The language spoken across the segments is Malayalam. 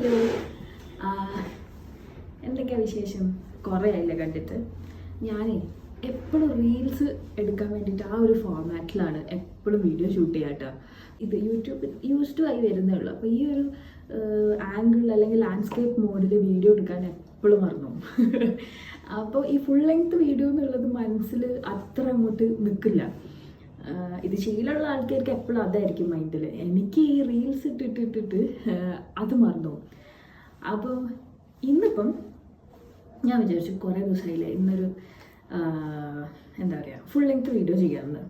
ഹലോ, എന്തൊക്കെയാണ് വിശേഷം? കുറേ ആയില്ലേ കണ്ടിട്ട്. ഞാനേ എപ്പോഴും റീൽസ് എടുക്കാൻ വേണ്ടിയിട്ട് ആ ഒരു ഫോർമാറ്റിലാണ് എപ്പോഴും വീഡിയോ ഷൂട്ട് ചെയ്യാട്ടോ. ഇത് യൂട്യൂബിൽ യൂസ്ഡ് ആയി വരുന്നേ ഉള്ളൂ. അപ്പോൾ ഈ ഒരു ആംഗിൾ അല്ലെങ്കിൽ ലാൻഡ്സ്കേപ്പ് മോഡിൽ വീഡിയോ എടുക്കാൻ എപ്പോഴും മറന്നു. അപ്പോൾ ഈ ഫുൾ ലെങ്ത് വീഡിയോ എന്നുള്ളത് മനസ്സിൽ അത്ര അങ്ങോട്ട് നിൽക്കില്ല. ഇത് ശീലമുള്ള ആൾക്കാർക്ക് എപ്പോഴും അതായിരിക്കും മൈൻഡിൽ. എനിക്ക് ഈ റീൽസ് ഇട്ടിട്ടിട്ടിട്ട് അത് മറന്നു. അപ്പോൾ ഇന്നിപ്പം ഞാൻ വിചാരിച്ചു കുറേ ദിവസമായില്ലേ ഇന്നൊരു എന്താ പറയുക ഫുൾ ലെങ്ത് വീഡിയോ ചെയ്യാമെന്ന്.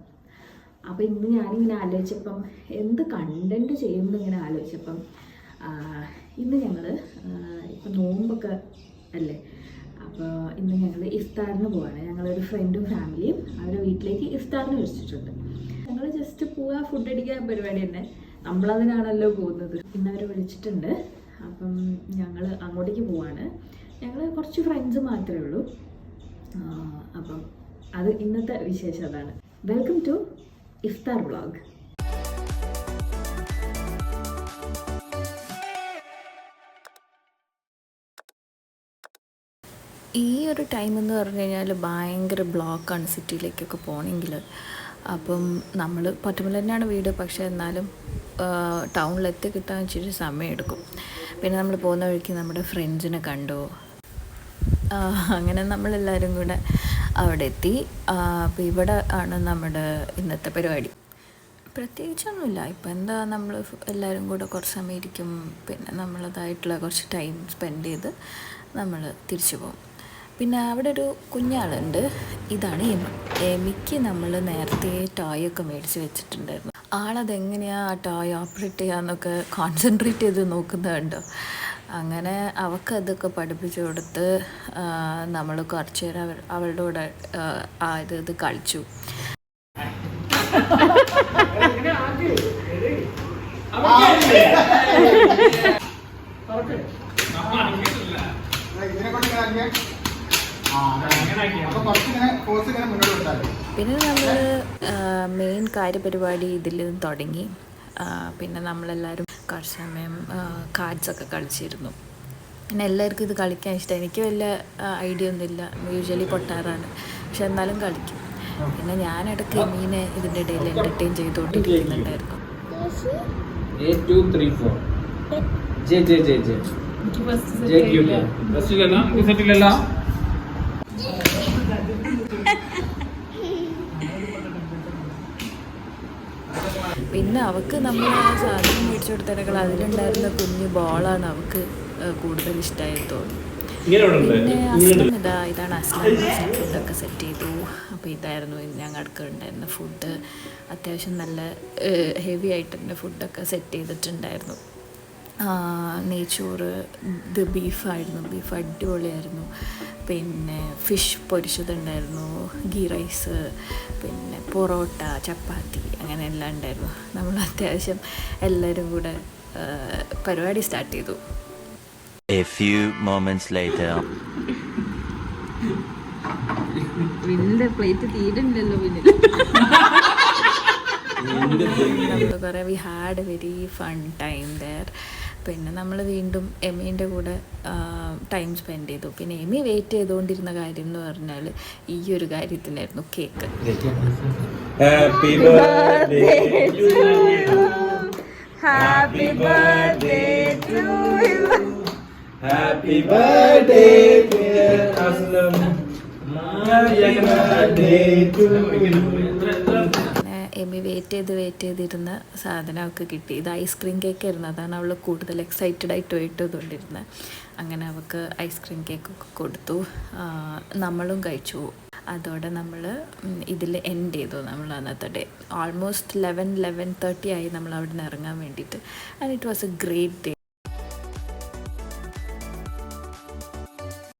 അപ്പോൾ ഇന്ന് ഞാനിങ്ങനെ ആലോചിച്ചപ്പം എന്ത് കണ്ടൻറ്റ് ചെയ്യുമെന്ന് ഇങ്ങനെ ആലോചിച്ചപ്പം ഇന്ന് ഞങ്ങൾ ഇപ്പം നോമ്പൊക്കെ അല്ലേ, അപ്പോൾ ഇന്ന് ഞങ്ങൾ ഇഫ്താറിന് പോവാണ്. ഞങ്ങളൊരു ഫ്രണ്ടും ഫാമിലിയും അവരുടെ വീട്ടിലേക്ക് ഇഫ്താറിന് വിളിച്ചിട്ടുണ്ട്. ഞങ്ങൾ ജസ്റ്റ് പോവുക, ഫുഡ് അടിക്കാൻ പരിപാടി തന്നെ, നമ്മളതിനാണല്ലോ പോകുന്നത്. ഇന്ന് അവർ വിളിച്ചിട്ടുണ്ട്. അപ്പം ഞങ്ങൾ അങ്ങോട്ടേക്ക് പോവാണ്. ഞങ്ങൾ കുറച്ച് ഫ്രണ്ട്സ് മാത്രമേ ഉള്ളൂ. അപ്പം അത് ഇന്നത്തെ വിശേഷം അതാണ്. Welcome to iftar vlog. ഈ ഒരു ടൈം എന്ന് പറഞ്ഞു കഴിഞ്ഞാൽ ഭയങ്കര ബ്ലോക്കാണ് സിറ്റിയിലേക്കൊക്കെ പോകണമെങ്കിൽ. അപ്പം നമ്മൾ പറ്റുമ്പോൾ തന്നെയാണ് വീട്, പക്ഷേ എന്നാലും ടൗണിലെത്തി കിട്ടാൻ ഇച്ചിരി സമയമെടുക്കും. പിന്നെ നമ്മൾ പോകുന്ന വഴിക്ക് നമ്മുടെ ഫ്രണ്ട്സിനെ കണ്ടു. അങ്ങനെ നമ്മളെല്ലാവരും കൂടെ അവിടെ എത്തി. അപ്പോൾ ഇവിടെ ആണ് നമ്മുടെ ഇന്നത്തെ പരിപാടി. പ്രത്യേകിച്ചൊന്നുമില്ല. ഇപ്പം എന്താ, നമ്മൾ എല്ലാവരും കൂടെ കുറച്ച് സമയം ഇരിക്കും, പിന്നെ നമ്മളതായിട്ടുള്ള കുറച്ച് ടൈം സ്പെൻഡ് ചെയ്ത് നമ്മൾ തിരിച്ചു പോകും. പിന്നെ അവിടെ ഒരു കുഞ്ഞാളുണ്ട്, ഇതാണ് എമി. എമിക്ക് നമ്മൾ നേരത്തെ ടോയൊക്കെ മേടിച്ച് വെച്ചിട്ടുണ്ടായിരുന്നു. ആളതെങ്ങനെയാണ് ആ ടോയ് ഓപ്പറേറ്റ് ചെയ്യാമെന്നൊക്കെ കോൺസെൻട്രേറ്റ് ചെയ്ത് നോക്കുന്നുണ്ടോ. അങ്ങനെ അവൾക്കതൊക്കെ പഠിപ്പിച്ചു കൊടുത്ത് നമ്മൾ കുറച്ച് നേരം അവളുടെ കൂടെ ഇത് കളിച്ചു. പിന്നെ നമ്മൾ മെയിൻ കാര്യപരിപാടി ഇതിൽ നിന്ന് തുടങ്ങി. പിന്നെ നമ്മളെല്ലാവരും കുറച്ച് സമയം കാർഡ്സൊക്കെ കളിച്ചിരുന്നു. പിന്നെ എല്ലാവർക്കും ഇത് കളിക്കാൻ ഇഷ്ടമാണ്. എനിക്ക് വലിയ ഐഡിയ ഒന്നുമില്ല, യൂഷ്വലി പൊട്ടാറാണ്, പക്ഷെ എന്നാലും കളിക്കും. പിന്നെ ഞാനിടയ്ക്ക് മീനെ ഇതിൻ്റെ ഇടയിൽ എൻ്റർടൈൻ ചെയ്തുകൊണ്ടിരിക്കുന്നുണ്ടായിരുന്നു. പിന്നെ അവൾക്ക് നമ്മൾ ആ സാധനം മേടിച്ചു കൊടുത്തതിനേക്കാൾ അതിലുണ്ടായിരുന്ന കുഞ്ഞു ബോളാണ് അവൾക്ക് കൂടുതൽ ഇഷ്ടമായി തോന്നുന്നു. പിന്നെ അസ്ലം ഇതാണ് അസ്ലം. ഫുഡൊക്കെ സെറ്റ് ചെയ്തു. അപ്പോൾ ഇതായിരുന്നു ഞങ്ങൾക്ക് ഉണ്ടായിരുന്ന ഫുഡ്. അത്യാവശ്യം നല്ല ഹെവി ആയിട്ട് തന്നെ ഫുഡൊക്കെ സെറ്റ് ചെയ്തിട്ടുണ്ടായിരുന്നു. നെയ്ച്ചോറ്, ഇത് ബീഫായിരുന്നു. ബീഫ് അടിപൊളിയായിരുന്നു. പിന്നെ ഫിഷ് പൊരിച്ചതുണ്ടായിരുന്നു, ഗീ റൈസ്, പിന്നെ പൊറോട്ട, ചപ്പാത്തി, അങ്ങനെ എല്ലാം ഉണ്ടായിരുന്നു. നമ്മൾ അത്യാവശ്യം എല്ലാവരും കൂടെ പരിപാടി സ്റ്റാർട്ട് ചെയ്തു. A few moments later. Plate തീരുണ്ടല്ലോ. പിന്നെ നമ്മൾ കുറേ we had a very fun time there. പിന്നെ നമ്മൾ വീണ്ടും എമീൻ്റെ കൂടെ ടൈം സ്പെൻഡ് ചെയ്തു. പിന്നെ എമി വെയിറ്റ് ചെയ്തുകൊണ്ടിരുന്ന കാര്യം എന്ന് പറഞ്ഞാൽ ഈ ഒരു കാര്യത്തിനായിരുന്നു, cake. Happy birthday to you, happy birthday to you, happy birthday dear Aslam, happy birthday to you. Amy wait ചെയ്തിരുന്ന സാധനം അവൾക്ക് കിട്ടി. ഇത് ഐസ്ക്രീം കേക്കായിരുന്നു. അതാണ് അവൾ കൂടുതൽ എക്സൈറ്റഡ് ആയിട്ട് വെയിറ്റ് ചെയ്തുകൊണ്ടിരുന്നത്. അങ്ങനെ അവൾക്ക് ഐസ്ക്രീം കേക്കൊക്കെ കൊടുത്തു. നമ്മളും കഴിച്ചു. അതോടെ നമ്മൾ ഇതിൽ എൻഡ് ചെയ്തു നമ്മൾ അന്നത്തെ ഡേ. ഓൾമോസ്റ്റ് 11:30 ആയി നമ്മൾ അവിടെ നിന്ന് ഇറങ്ങാൻ വേണ്ടിയിട്ട്. And it was A great day.